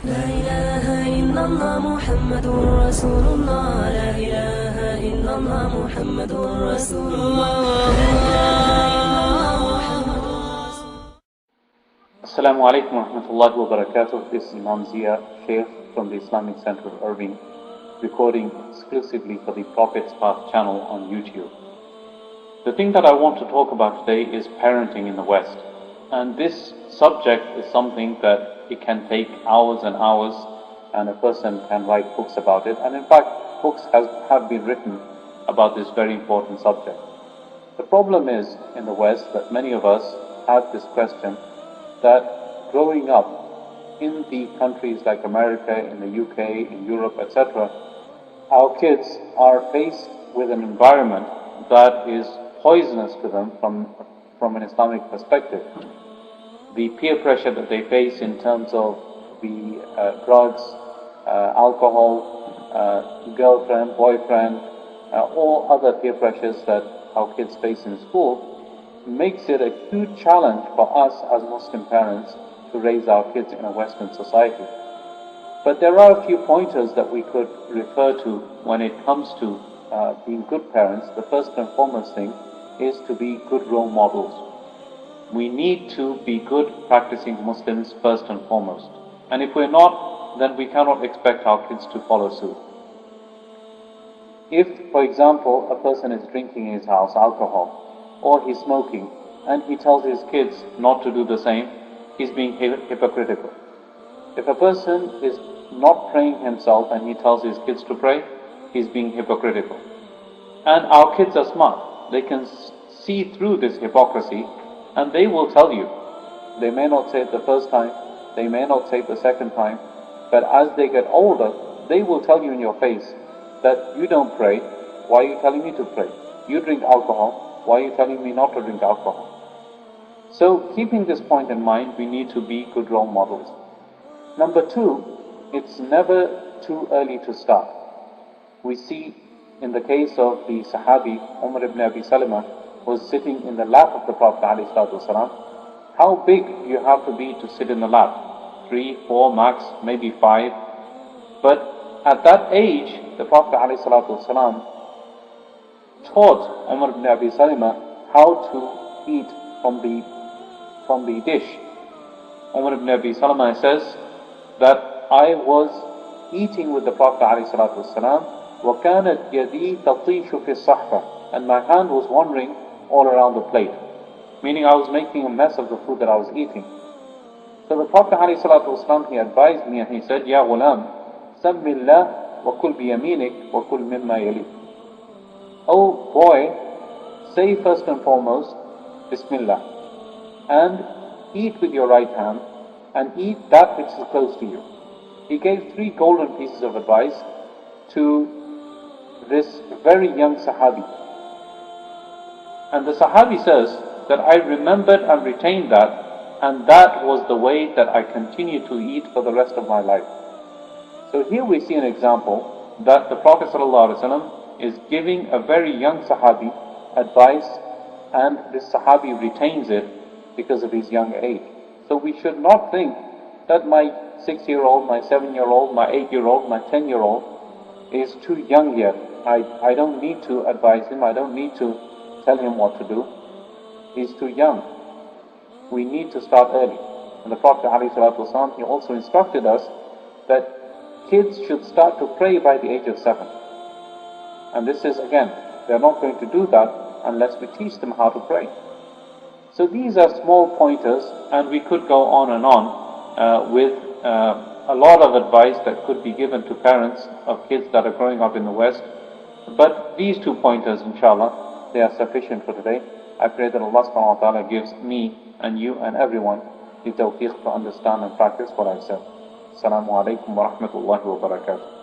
لا إله إلا الله محمد رسول الله. لا إله إلا الله محمد رسول الله. Assalamu alaikum wa rahmatullahi wa barakatuh. This is Imam Zia, Shaykh from the Islamic Center of Irving, recording exclusively for the Prophet's Path channel on YouTube. The thing that I want to talk about today is parenting in the West. And this subject is something that it can take hours and hours, and a person can write books about it. And in fact, books have been written about this very important subject. The problem is in the West that many of us have this question that growing up in the countries like America, in the UK, in Europe, etc., our kids are faced with an environment that is poisonous to them from an Islamic perspective. The peer pressure that they face in terms of the drugs, alcohol, girlfriend, boyfriend, all other peer pressures that our kids face in school makes it a huge challenge for us as Muslim parents to raise our kids in a Western society. But there are a few pointers that we could refer to when it comes to being good parents. The first and foremost thing is to be good role models. We need to be good practicing Muslims first and foremost. And if we're not, then we cannot expect our kids to follow suit. If, for example, a person is drinking in his house alcohol, or he's smoking, and he tells his kids not to do the same, he's being hypocritical. If a person is not praying himself and he tells his kids to pray, he's being hypocritical. And our kids are smart. They can see through this hypocrisy, and they will tell you. They may not say it the first time, they may not say it the second time, but as they get older, they will tell you in your face that you don't pray, why are you telling me to pray? You drink alcohol, why are you telling me not to drink alcohol? So, keeping this point in mind, we need to be good role models. Number two, it's never too early to start. We see in the case of the Sahabi, Umar ibn Abi Salama, was sitting in the lap of the Prophet ﷺ. How big you have to be to sit in the lap? 3, 4 max, maybe 5. But at that age, the Prophet ﷺ taught Umar ibn Abi Salama how to eat from the dish. Umar ibn Abi Salama says that I was eating with the Prophet ﷺ, وَكَانَتْ يَدِي تَطِيشُ فِي الصَّحْفَةِ, and my hand was wandering all around the plate, meaning I was making a mess of the food that I was eating. So the Prophet ﷺ, he advised me and he said, Ya ghulam, sammi Allah wa kul biyaminik wa kul mimma yalik. Oh boy, say first and foremost, Bismillah, and eat with your right hand, and eat that which is close to you. He gave 3 golden pieces of advice to this very young Sahabi. And the Sahabi says that I remembered and retained that, and that was the way that I continue to eat for the rest of my life. So here we see an example that the Prophet ﷺ is giving a very young Sahabi advice, and this Sahabi retains it because of his young age. So we should not think that my 6-year-old, my 7-year-old, my 8-year-old, my 10-year-old is too young yet. I don't need to advise him, I don't need to tell him what to do. He's too young. We need to start early. And the Prophet ﷺ, he also instructed us that kids should start to pray by the age of 7. And this is, again, they're not going to do that unless we teach them how to pray. So these are small pointers, and we could go on and on with a lot of advice that could be given to parents of kids that are growing up in the West. But these 2 pointers, inshallah, they are sufficient for today. I pray that Allah subhanahu wa ta'ala gives me and you and everyone the tawfiq to understand and practice what I said. Assalamu alaikum wa rahmatullahi wa barakatuh.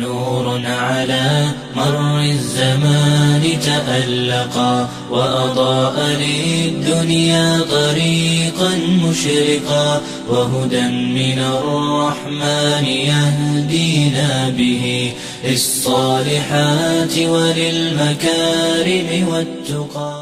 نور على مر الزمان تألقا وأضاء للدنيا طريقا مشرقا وهدى من الرحمن يهدينا به للصالحات وللمكارم والتقى.